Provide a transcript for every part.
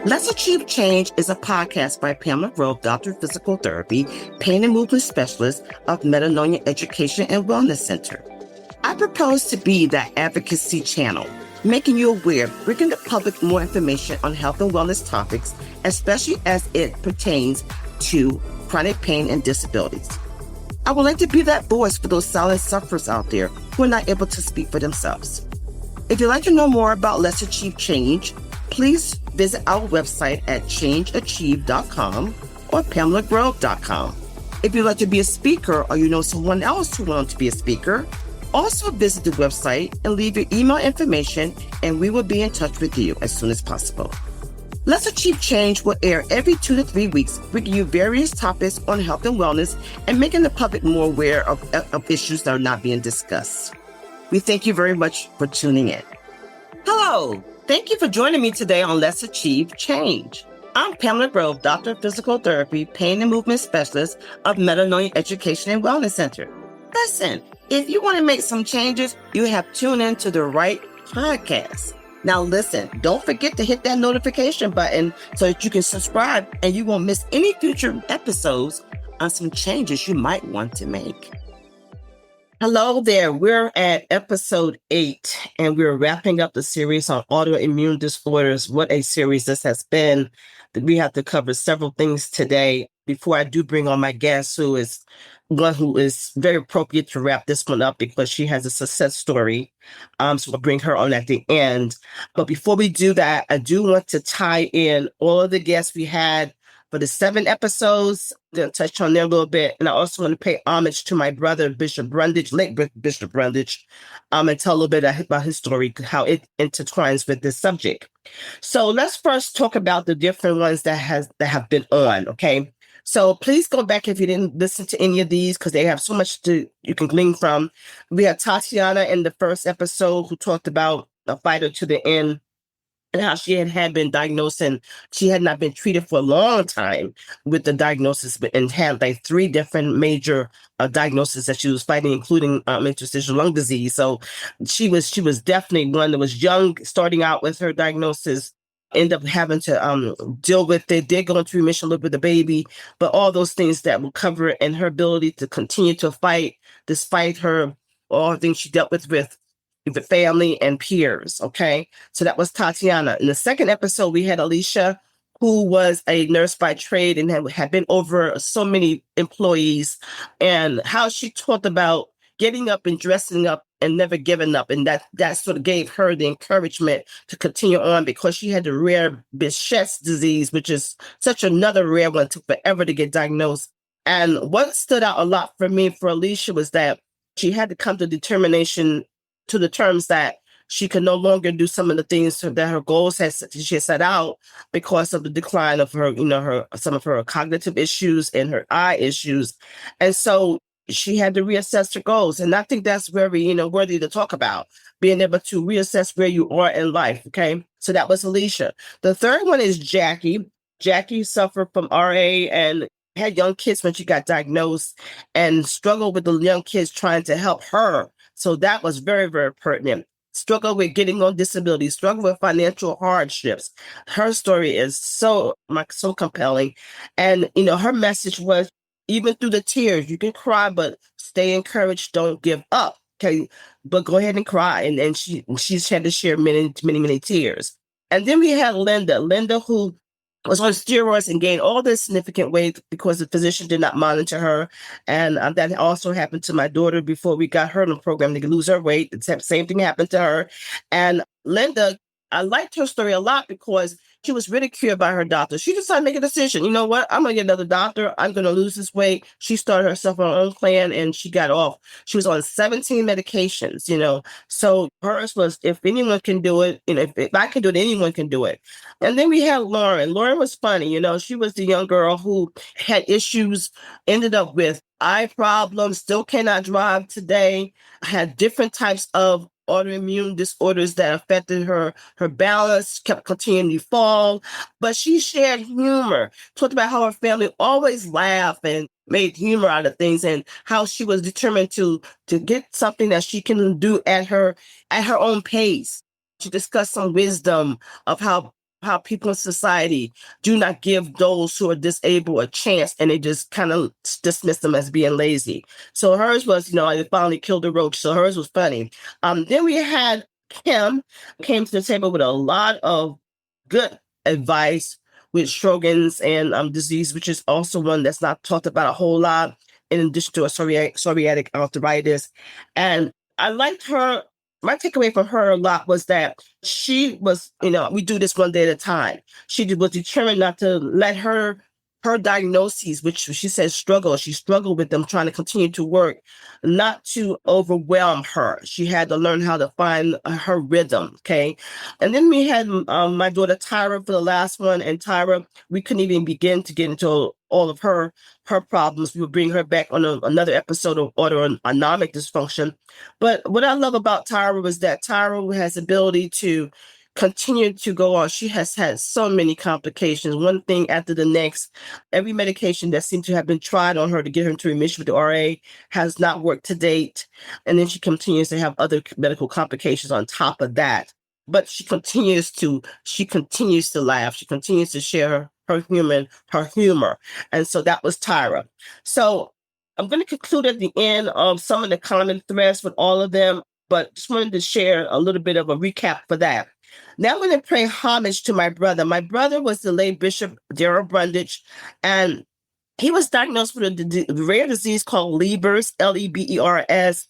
Let's Achieve Change is a podcast by Pamela Grove, Doctor of Physical Therapy, Pain and Movement Specialist of Metanoia Education and Wellness Center. I propose to be that advocacy channel, making you aware, bringing the public more information on health and wellness topics, especially as it pertains to chronic pain and disabilities. I would like to be that voice for those silent sufferers out there who are not able to speak for themselves. If you'd like to know more about Let's Achieve Change, please visit our website at changeachieve.com or pamelagrove.com. If you'd like to be a speaker or you know someone else who wants to be a speaker, also visit the website and leave your email information and we will be in touch with you as soon as possible. Let's Achieve Change will air every 2 to 3 weeks, bringing you various topics on health and wellness and making the public more aware of issues that are not being discussed. We thank you very much for tuning in. Hello, thank you for joining me today on Let's Achieve Change. I'm Pamela Grove, Doctor of Physical Therapy, Pain and Movement Specialist of Metanoia Education and Wellness Center. Listen, if you want to make some changes, you have tuned in to the right podcast. Now listen, don't forget to hit that notification button so that you can subscribe and you won't miss any future episodes on some changes you might want to make. Hello there, we're at episode 8 and we're wrapping up the series on autoimmune disorders. What a series this has been. We have to cover several things today before I do bring on my guest who is one who is very appropriate to wrap this one up because she has a success story. So we'll bring her on at the end. But before we do that, I do want to tie in all of the guests we had for the 7 episodes. I'm going to touch on there a little bit. And I also want to pay homage to my brother, Bishop Brundidge, late Bishop Brundidge, and tell a little bit about his story, how it intertwines with this subject. So let's first talk about the different ones that have been on, okay? So please go back if you didn't listen to any of these because they have so much you can glean from. We had Tatiana in the first episode who talked about a fighter to the end and how she had been diagnosed and she had not been treated for a long time with the diagnosis and had like 3 different major diagnoses that she was fighting, including interstitial lung disease. So she was definitely one that was young, starting out with her diagnosis, end up having to deal with it, did go into remission, live with the baby, but all those things that will cover it and her ability to continue to fight despite her, all the things she dealt with the family and peers, okay? So that was Tatiana. In the second episode, we had Alicia, who was a nurse by trade and had been over so many employees, and how she talked about getting up and dressing up and never giving up. And that sort of gave her the encouragement to continue on because she had the rare Behçet's disease, which is such another rare one, took forever to get diagnosed. And what stood out a lot for me for Alicia was that she had to come to determination to the terms that she could no longer do some of the things that her goals she had set out because of the decline of her, some of her cognitive issues and her eye issues. And so she had to reassess her goals. And I think that's very, worthy to talk about, being able to reassess where you are in life. Okay. So that was Alicia. The third one is Jackie. Jackie suffered from RA and had young kids when she got diagnosed and struggled with the young kids trying to help her. So that was very, very pertinent. Struggle with getting on disability, struggle with financial hardships. Her story is so compelling. And, her message was, even through the tears, you can cry, but stay encouraged. Don't give up. Okay. But go ahead and cry. And she's had to share many, many, many tears. And then we had Linda, who was on steroids and gained all this significant weight because the physician did not monitor her. And that also happened to my daughter before we got her in the program to lose her weight. The same thing happened to her. And Linda, I liked her story a lot because she was ridiculed by her doctor. She decided to make a decision. You know what? I'm going to get another doctor. I'm going to lose this weight. She started herself on her own plan and she got off. She was on 17 medications, So hers was, if anyone can do it, if I can do it, anyone can do it. And then we had Lauren. Lauren was funny. She was the young girl who had issues, ended up with eye problems, still cannot drive today, had different types of autoimmune disorders that affected her balance, kept continuing to fall. But she shared humor, talked about how her family always laughed and made humor out of things, and how she was determined to get something that she can do at her own pace. She discussed some wisdom of how people in society do not give those who are disabled a chance, and they just kind of dismiss them as being lazy. So hers was, I finally killed a roach. So hers was funny. Then we had Kim came to the table with a lot of good advice with Sjogren's and disease, which is also one that's not talked about a whole lot, in addition to a psoriatic arthritis. And I liked her. My takeaway from her a lot was that she was, we do this one day at a time. She was determined not to let her diagnoses, which she says she struggled with them, trying to continue to work, not to overwhelm her. She had to learn how to find her rhythm. Okay. And then we had my daughter Tyra for the last one. And Tyra, we couldn't even begin to get into all of her problems. We would bring her back on another episode of autonomic dysfunction. But what I love about Tyra was that Tyra has ability to continue to go on. She has had so many complications, one thing after the next. Every medication that seemed to have been tried on her to get her into remission with the RA has not worked to date. And then she continues to have other medical complications on top of that. But she continues to laugh. She continues to share her humor. And so that was Tyra. So I'm going to conclude at the end of some of the common threads with all of them, but just wanted to share a little bit of a recap for that. Now I'm going to pay homage to my brother. My brother was the late Bishop Darryl Brundidge, and he was diagnosed with a rare disease called Leber's, Lebers,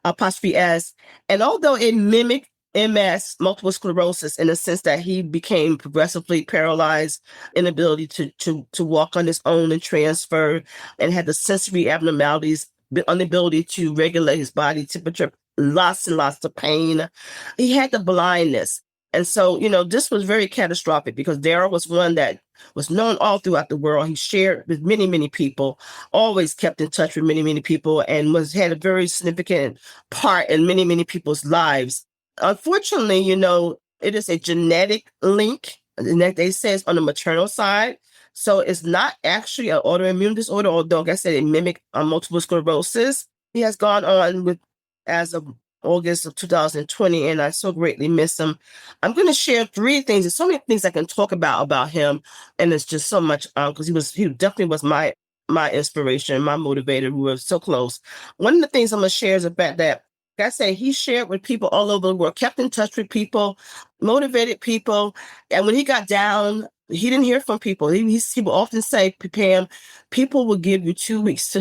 apostrophe S. And although it mimicked MS, multiple sclerosis, in the sense that he became progressively paralyzed, inability to walk on his own and transfer, and had the sensory abnormalities, inability to regulate his body temperature, lots and lots of pain. He had the blindness. And so, this was very catastrophic because Darryl was one that was known all throughout the world. He shared with many, many people, always kept in touch with many, many people, and had a very significant part in many, many people's lives. Unfortunately, it is a genetic link, and that they say it's on the maternal side. So it's not actually an autoimmune disorder, although, like I said, it mimicked multiple sclerosis. He has gone on with, as of August of 2020, and I so greatly miss him. I'm going to share 3 things. There's so many things I can talk about him, and it's just so much because he definitely was my inspiration, my motivator. We were so close. One of the things I'm going to share is the fact that, like I say, he shared with people all over the world, kept in touch with people, motivated people, and when he got down, he didn't hear from people. He would often say, Pam, people will give you 2 weeks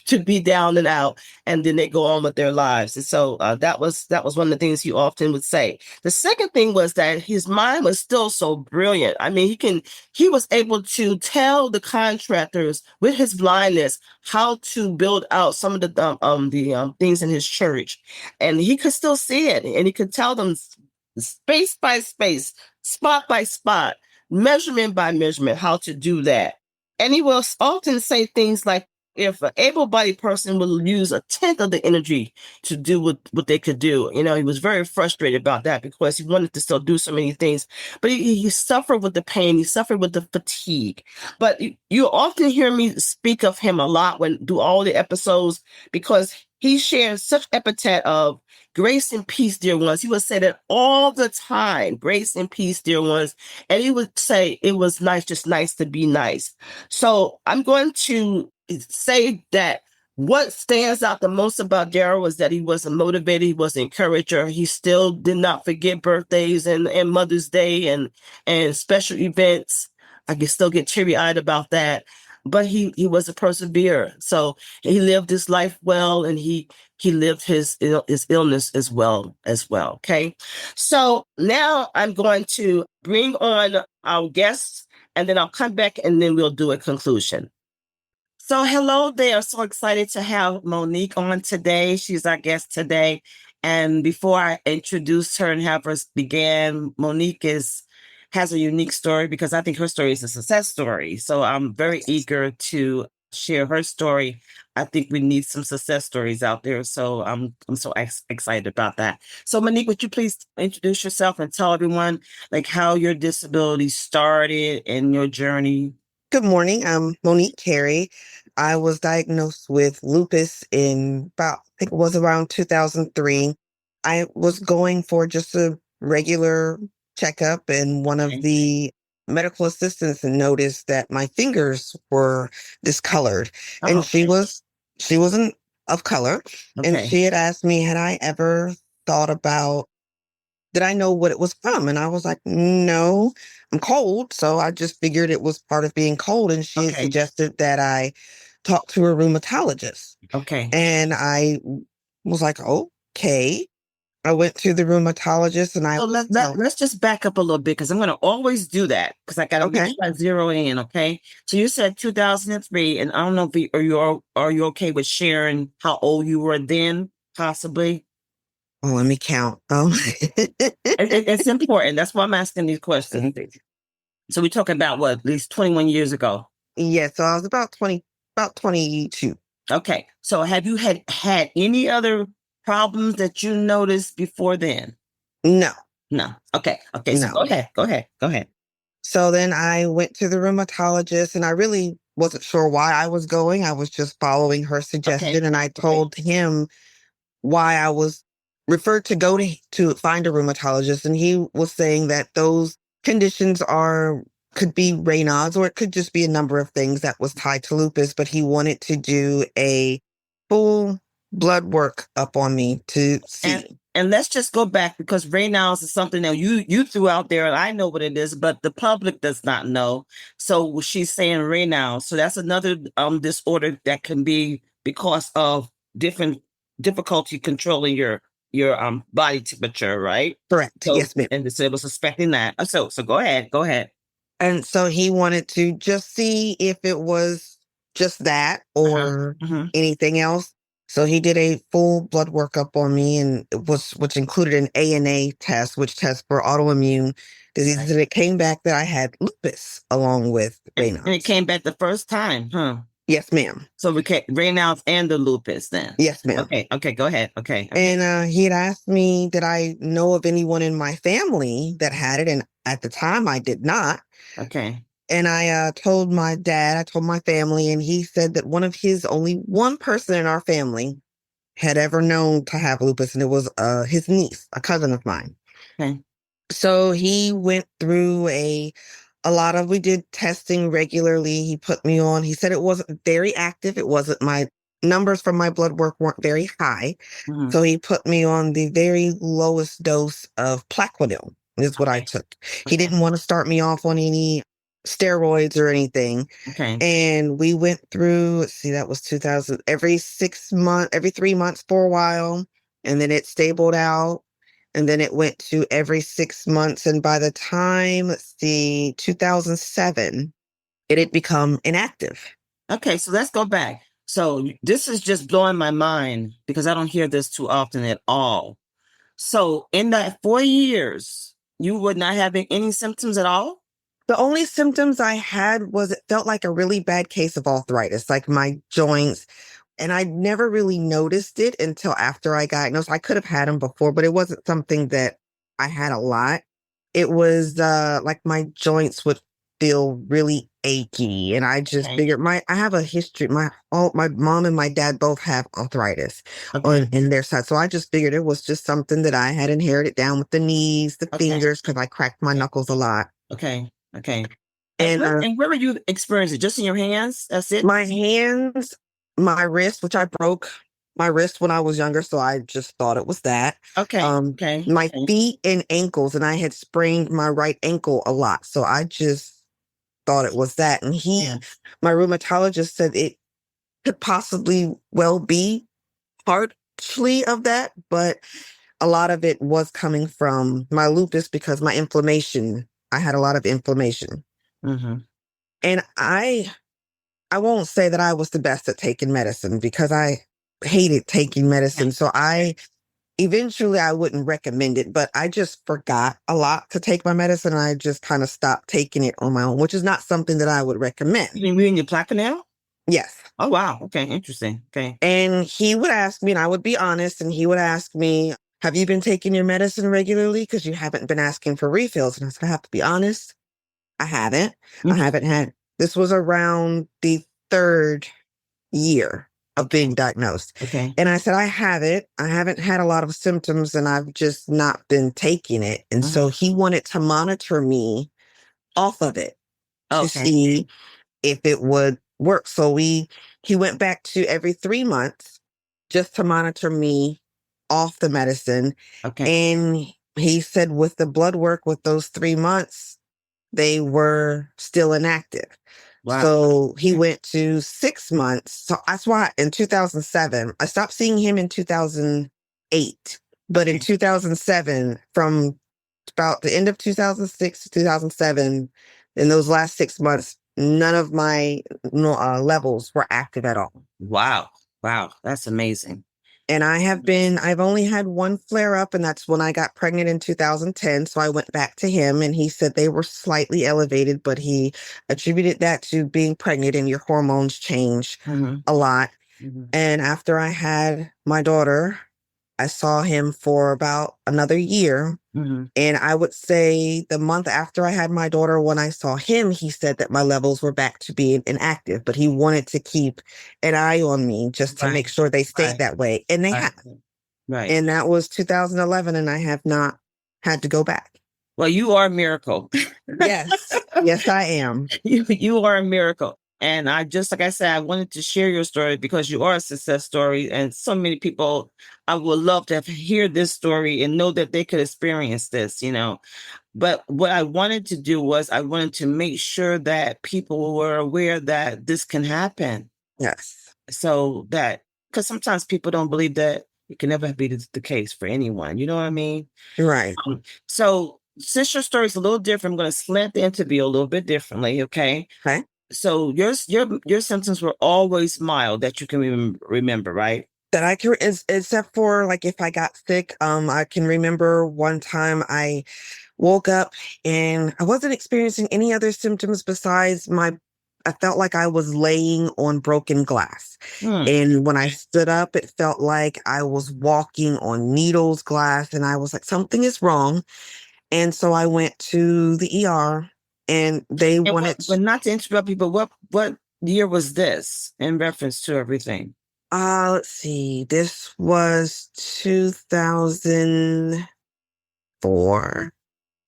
to be down and out, and then they go on with their lives. And so that was one of the things he often would say. The second thing was that his mind was still so brilliant. I mean, he was able to tell the contractors with his blindness how to build out some of the things in his church, and he could still see it, and he could tell them space by space, spot by spot, measurement by measurement, how to do that. And he will often say things like, if an able-bodied person will use 1/10 of the energy to do what they could do. He was very frustrated about that because he wanted to still do so many things, but he suffered with the pain. He suffered with the fatigue. But you often hear me speak of him a lot when do all the episodes, because he shares such epithet of grace and peace, dear ones. He would say that all the time, grace and peace, dear ones. And he would say it was nice, just nice to be nice. So I'm going to say that what stands out the most about Darryl was that he was a motivator, he was an encourager. He still did not forget birthdays and Mother's Day and special events. I can still get teary-eyed about that. But he was a perseverer. So he lived his life well, and he lived his illness as well. Okay. So now I'm going to bring on our guests, and then I'll come back and then we'll do a conclusion. So hello there. So excited to have Monique on today. She's our guest today. And before I introduce her and have her begin, Monique has a unique story because I think her story is a success story. So I'm very eager to share her story. I think we need some success stories out there. So I'm so excited about that. So Monique, would you please introduce yourself and tell everyone like how your disability started and your journey? Good morning. I'm Monique Carey. I was diagnosed with lupus in about, I think it was around 2003. I was going for just a regular checkup, and one of Okay. the medical assistants noticed that my fingers were discolored, and Oh, she wasn't of color, and okay. she had asked me, had I ever thought about, did I know what it was from? And I was like, no, I'm cold. So I just figured it was part of being cold. And she had Okay. suggested that I talk to a rheumatologist. Okay. And I was like, okay. I went to the rheumatologist and I So was telling, let's just back up a little bit because I'm going to always do that because I got to make okay. sure I zero in. Okay. So you said 2003, and I don't know if are you okay with sharing how old you were then, possibly? Oh, let me count. It's important. That's why I'm asking these questions. So we're talking about what, at least 21 years ago. Yeah. So I was about 22. Okay. So have you had any other problems that you noticed before then? No, No. Okay. Okay. So go no. ahead. Go ahead. Go ahead. So then I went to the rheumatologist and I really wasn't sure why I was going. I was just following her Okay. suggestion. And I Okay. told him why I was referred to go to find a rheumatologist, and he was saying that those conditions are could be Raynaud's, or it could just be a number of things that was tied to lupus, but he wanted to do a full blood work up on me to And see. and let's just go back because Raynaud's is something that you threw out there, and I know what it is, but the public does not know. So she's saying Raynaud's. So that's another disorder that can be because of different difficulty controlling your body temperature, right? Correct. So Yes, ma'am. and so it was suspecting that. So go ahead, go ahead. And so he wanted to just see if it was just that Uh-huh. or Hmm. anything else. So he did a full blood workup on me, and it was which included an ANA test, which tests for autoimmune diseases. Right. And it came back that I had lupus along with And it Raynaud's. came back the first time, huh? Yes, ma'am. So we can Raynaud's and the lupus then. Yes, ma'am. Okay, okay, go ahead. Okay, okay, And he had asked me, did I know of anyone in my family that had it? And at the time, I did not. okay. And I told my dad, I told my family, and he said that only one person in our family had ever known to have lupus, and it was his niece, a cousin of mine. Okay. So he went through we did testing regularly. He put me on, he said it wasn't very active. It wasn't, my numbers from my blood work weren't very high. Hmm. So he put me on the very lowest dose of Plaquenil, is what I Okay. took. He Okay. didn't want to start me off on any steroids or anything. Okay. And we went through, let's see, that was 2000, every 6 months, every 3 months for a while. And then it stabled out. And then it went to every 6 months. And by the time, let's see, 2007, it had become inactive. Okay. So let's go back. So this is just blowing my mind because I don't hear this too often at all. So in that 4 years, you were not having any symptoms at all? The only symptoms I had was it felt like a really bad case of arthritis, like my joints. And I never really noticed it until after I got diagnosed. I could have had them before, but it wasn't something that I had a lot. It was like my joints would feel really achy, and I just Okay. figured I have a history. My mom and my dad both have arthritis Okay. on in their side, so I just figured it was just something that I had inherited down with the knees, the Okay. fingers, because I cracked my Okay. knuckles a lot. Okay. Okay. And And where were you experiencing it? Just in your hands? That's it? my hands, my wrist, which I broke my wrist when I was younger, so I just thought it was that. Okay. Okay. My Okay. feet and ankles, and I had sprained my right ankle a lot, so I just thought it was that. And Yeah. my rheumatologist said it could possibly well be partially of that, but a lot of it was coming from my lupus because my inflammation. I had a lot of inflammation, Mm-hmm. and I won't say that I was the best at taking medicine because I hated taking medicine. So eventually I wouldn't recommend it, but I just forgot a lot to take my medicine. And I just kind of stopped taking it on my own, which is not something that I would recommend. You mean your Plaquenil? Yes. Oh, wow. Okay. Interesting. Okay. And he would ask me, and I would be honest, and he would ask me, have you been taking your medicine regularly? Because you haven't been asking for refills. And I said, I have to be honest, I haven't. I Mhm. haven't had, this was around the third year of Okay. being diagnosed. Okay. And I said, I haven't. I haven't had a lot of symptoms and I've just not been taking it. And Mhm. so he wanted to monitor me off of it to Okay. see if it would work. So he went back to every 3 months just to monitor me off the medicine. Okay. And he said with the blood work with those 3 months, they were still inactive. Wow. So he went to 6 months. So that's why in 2007, I stopped seeing him in 2008. But in Okay. 2007, from about the end of 2006 to 2007, in those last 6 months, none of my levels were active at all. Wow. Wow. That's amazing. And I've only had one flare up, and that's when I got pregnant in 2010. So I went back to him and he said they were slightly elevated, but he attributed that to being pregnant and your hormones change Mhm. a lot. Mhm. And after I had my daughter, I saw him for about another year. Mhm. And I would say the month after I had my daughter, when I saw him, he said that my levels were back to being inactive, but he wanted to keep an eye on me just to Right. make sure they stayed Right. that way. And they Right. have. Right. And that was 2011, and I have not had to go back. Well, you are a miracle. Yes. Yes, I am. You are a miracle. And I just like I said, I wanted to share your story because you are a success story. And so many people I would love to hear this story and know that they could experience this, you know. But what I wanted to do was I wanted to make sure that people were aware that this can happen. Yes. So that because sometimes people don't believe that it can never be the case for anyone. You know what I mean? Right. So since your story is a little different, I'm going to slant the interview a little bit differently. Okay. Okay. So your symptoms were always mild that you can remember, right? That I can, except for like if I got sick, I can remember one time I woke up and I wasn't experiencing any other symptoms besides I felt like I was laying on broken glass. Hmm. And when I stood up, it felt like I was walking on needles glass. And I was like, something is wrong. And so I went to the ER and they And what, wanted, but not to interrupt you, but what year was this in reference to everything? let's see, this was 2004.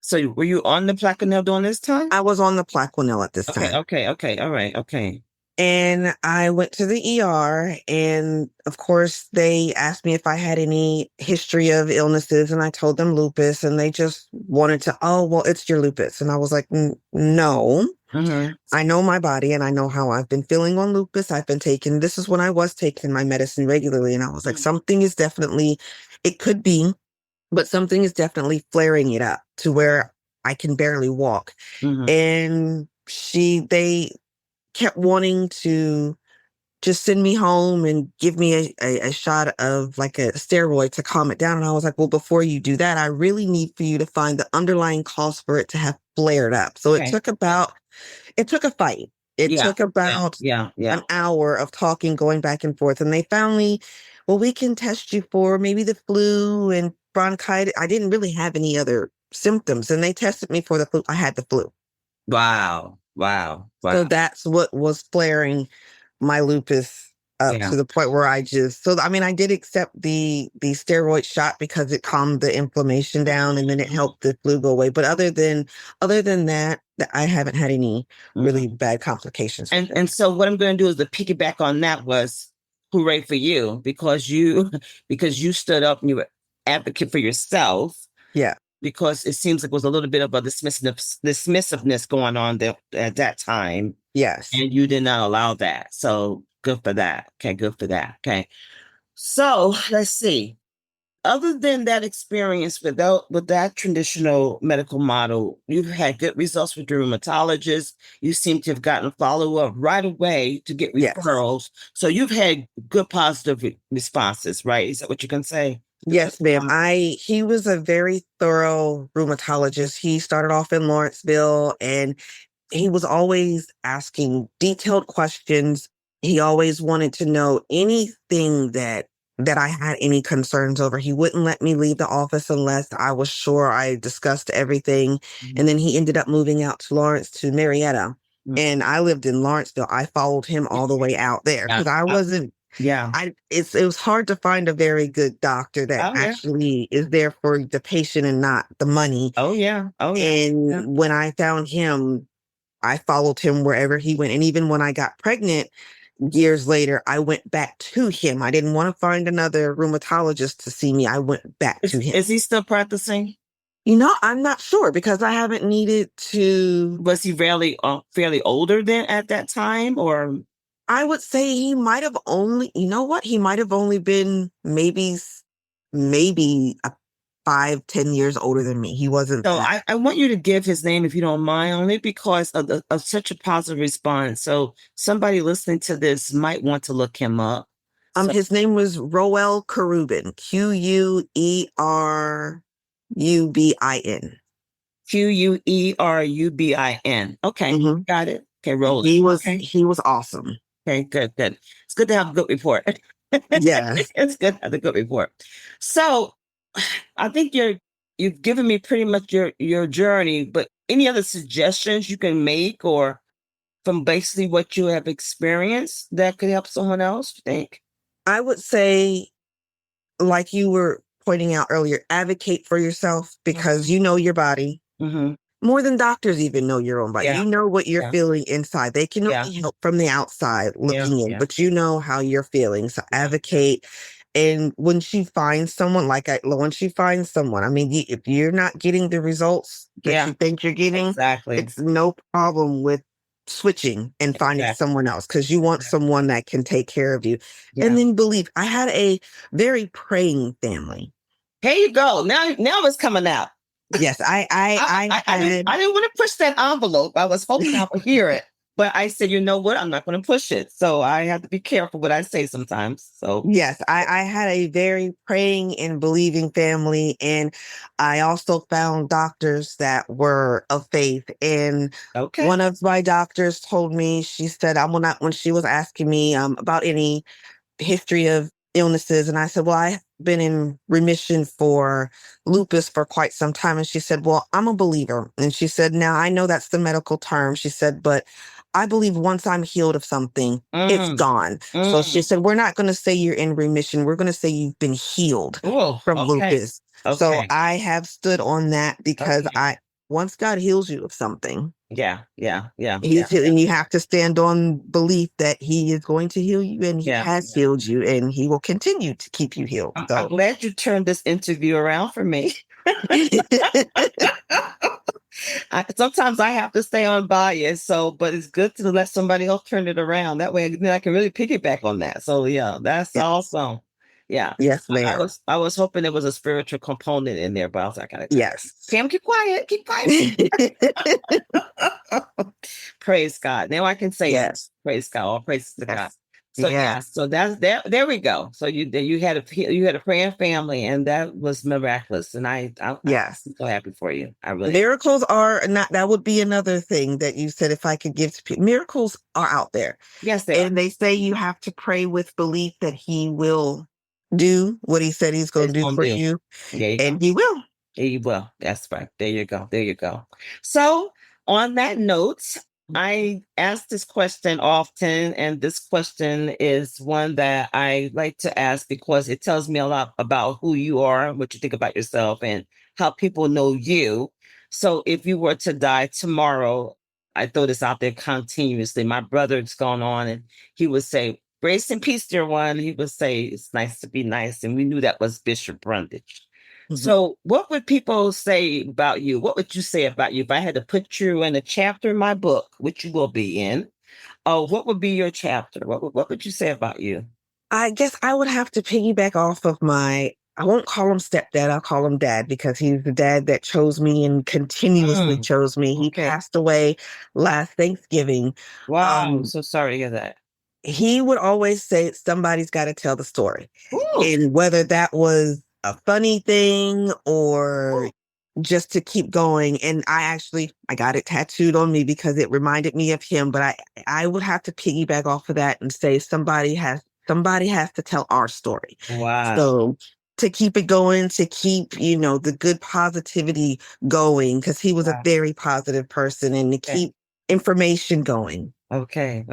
So were you on the Plaquenil during this time? I was on the Plaquenil at this Okay, time. okay, okay, all right, okay. And I went to the ER, and of course, they asked me if I had any history of illnesses, and I told them lupus, and they just wanted to, oh, well, it's your lupus. And I was like, no, Mm-hmm. I know my body and I know how I've been feeling on lupus. This is when I was taking my medicine regularly. And I was like, something is definitely, it could be, but something is definitely flaring it up to where I can barely walk. Mm-hmm. And they kept wanting to just send me home and give me a shot of like a steroid to calm it down. And I was like, well, before you do that, I really need for you to find the underlying cause for it to have flared up. So Okay. it took a fight. It Yeah. took about Yeah. an hour of talking, going back and forth. And they finally, well, we can test you for maybe the flu and bronchitis. I didn't really have any other symptoms. And they tested me for the flu. I had the flu. Wow. Wow. So Wow. that's what was flaring my lupus up Yeah. to the point where I mean, I did accept the steroid shot because it calmed the inflammation down and then it helped the flu go away. But other than that, I haven't had any really Mhm. bad complications. And so what I'm going to do is to piggyback on that was hooray for you because you because you stood up and you were advocate for yourself Yeah. because it seems like there was a little bit of a dismissiveness going on there at that time. Yes. And you did not allow that. So good for that. Okay, good for that. Okay. So let's see. Other than that experience with that traditional medical model, you've had good results with your rheumatologist. You seem to have gotten follow-up right away to get Yes. referrals. So you've had good positive responses, right? Is that what you can say? Yes, ma'am. He was a very thorough rheumatologist. He started off in Lawrenceville and he was always asking detailed questions He always wanted to know anything that I had any concerns over. He wouldn't let me leave the office unless I was sure I discussed everything. And then he ended up moving out to Lawrence to Marietta. And I lived in Lawrenceville. I followed him all the way out there because I wasn't. Yeah. It was hard to find a very good doctor that Oh, yeah. actually is there for the patient and not the money. Oh, yeah. Oh, yeah. And when I found him, I followed him wherever he went. And even when I got pregnant years later, I went back to him. I didn't want to find another rheumatologist to see me. I went back to him. Is he still practicing? I'm not sure because I haven't needed to. Was he fairly older then at that time, or? I would say he might have only, he might have only been maybe 5-10 years older than me. He wasn't. So I want you to give his name if you don't mind, only because of such a positive response. So somebody listening to this might want to look him up. His name was Roel Kurubin, Queurubin. Queurubin. Okay, got it. Okay, roll it. He was awesome. Okay, good. It's good to have a good report. Yeah, it's good to have a good report. So I think you've given me pretty much your journey, but any other suggestions you can make or from basically what you have experienced that could help someone else, you think? I would say, like you were pointing out earlier, advocate for yourself because you know your body. More than doctors even know your own body. Yeah. You know what you're feeling inside. They can only help from the outside looking in, but you know how you're feeling. So advocate. And when she finds someone, when she finds someone, I mean, if you're not getting the results that you think you're getting, it's no problem with switching and finding someone else because you want someone that can take care of you. And then believe, I had a very praying family. Here you go. Now it's coming out. Yes, I didn't want to push that envelope. I was hoping I would hear it. But I said, you know what? I'm not going to push it. So I have to be careful what I say sometimes. So yes, I had a very praying and believing family. And I also found doctors that were of faith. And one of my doctors told me, she said, when she was asking me about any history of illnesses. And I said, well, I've been in remission for lupus for quite some time. And she said, well, I'm a believer. And she said, now I know that's the medical term. She said, but I believe once I'm healed of something, it's gone. So she said, we're not going to say you're in remission. We're going to say you've been healed from lupus. So I have stood on that because once God heals you of something, and you have to stand on belief that he is going to heal you and he has healed you and he will continue to keep you healed. So I'm glad you turned this interview around for me. Sometimes I have to stay on bias, but it's good to let somebody else turn it around. That way then I can really piggyback on that. So that's awesome. Yeah. Yes, ma'am. I was hoping there was a spiritual component in there, but I was like, yes. Pam, keep quiet. Praise God. Now I can say yes. Praise God. All praise to God. So so that's there. There we go. So you had a praying family, and that was miraculous. And I'm so happy for you. I really miracles are not. That would be another thing that you said. If I could give to people, miracles are out there. Yes, they say you have to pray with belief that he will do what he said he's going to do for you, and he will. He will. That's right. There you go. So on that note, I ask this question often, and this question is one that I like to ask because it tells me a lot about who you are, what you think about yourself, and how people know you. So if you were to die tomorrow, I throw this out there continuously. My brother's gone on and he would say, grace and peace, dear one. He would say, it's nice to be nice. And we knew that was Bishop Brundidge. So what would people say about you? What would you say about you? If I had to put you in a chapter in my book, which you will be in, what would be your chapter? What would you say about you? I guess I would have to piggyback off of I won't call him stepdad. I'll call him dad because he's the dad that chose me and continuously chose me. He passed away last Thanksgiving. Wow. I'm so sorry to hear that. He would always say, somebody's got to tell the story. Ooh. And whether that was a funny thing or just to keep going. And I got it tattooed on me because it reminded me of him. But I would have to piggyback off of that and say somebody has to tell our story. Wow. So to keep it going, to keep, the good positivity going, because he was a very positive person, and to keep information going. Okay.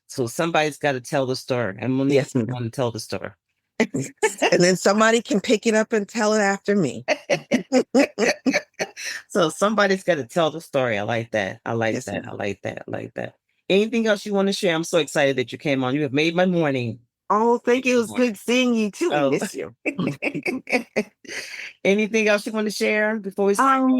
So somebody's got to tell the story, and Monique want to tell the story. And then somebody can pick it up and tell it after me. So somebody's got to tell the story. I like that. I like that. Anything else you want to share? I'm so excited that you came on. You have made my morning. Oh, thank you. It was good seeing you too. I miss you. Anything else you want to share before we start?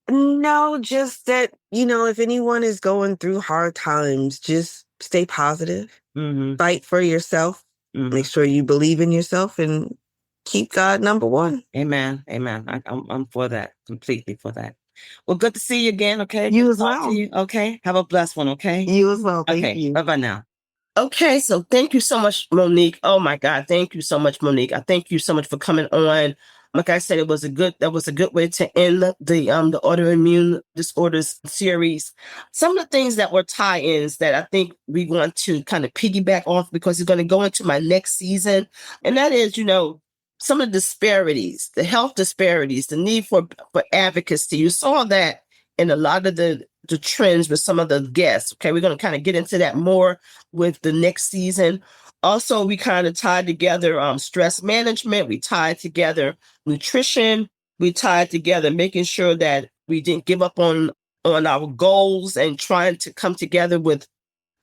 No, just that, if anyone is going through hard times, just stay positive, fight for yourself, make sure you believe in yourself, and keep God number one. Amen. I'm for that, completely for that. Well, good to see you again. Okay. You as well. Okay. Have a blessed one. Okay. You as well. Thank you. Bye-bye now. Okay, so thank you so much, Monique. Oh my God, thank you so much, Monique. I thank you so much for coming on. Like I said, that was a good way to end the autoimmune disorders series. Some of the things that were tie-ins that I think we want to kind of piggyback off, because it's going to go into my next season, and that is, some of the disparities, the health disparities, the need for advocacy. You saw that in a lot of the trends with some of the guests. Okay, we're going to kind of get into that more with the next season. Also, we kind of tied together stress management. We tied together nutrition. We tied together making sure that we didn't give up on our goals, and trying to come together with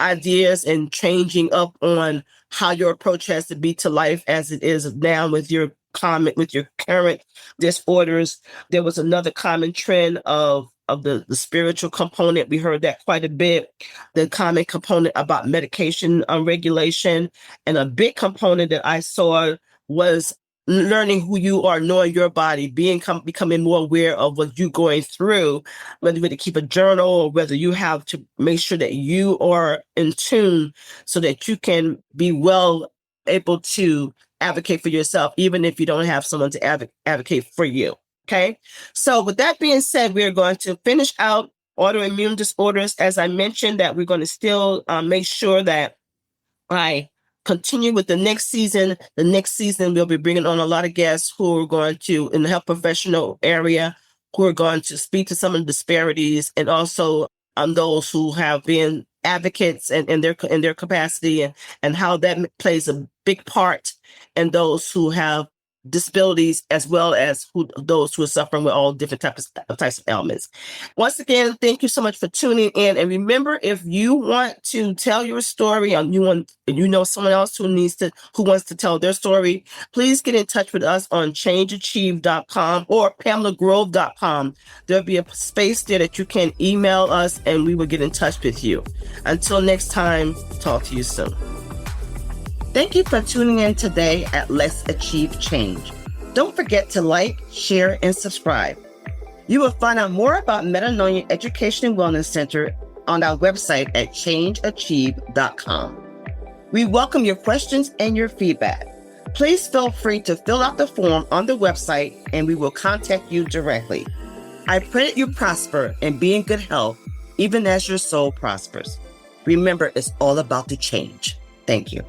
ideas and changing up on how your approach has to be to life as it is now with your current disorders. There was another common trend of the spiritual component. We heard that quite a bit. The common component about medication regulation, and a big component that I saw was learning who you are, knowing your body, becoming more aware of what you're going through, whether to keep a journal or whether you have to make sure that you are in tune so that you can be well able to advocate for yourself, even if you don't have someone to advocate for you. Okay. So with that being said, we're going to finish out autoimmune disorders. As I mentioned, that we're going to still make sure that I continue with the next season. The next season, we'll be bringing on a lot of guests who are going to, in the health professional area, who are going to speak to some of the disparities, and also those who have been advocates and in their capacity, and how that plays a big part in those who have disabilities, as well as those who are suffering with all different types of ailments. Once again, thank you so much for tuning in. And remember, if you want to tell your story, and you know someone else who wants to tell their story, please get in touch with us on changeachieve.com or pamelagrove.com. There'll be a space there that you can email us, and we will get in touch with you. Until next time, talk to you soon. Thank you for tuning in today at Let's Achieve Change. Don't forget to like, share, and subscribe. You will find out more about Metanoia Education and Wellness Center on our website at changeachieve.com. We welcome your questions and your feedback. Please feel free to fill out the form on the website, and we will contact you directly. I pray that you prosper and be in good health, even as your soul prospers. Remember, it's all about the change. Thank you.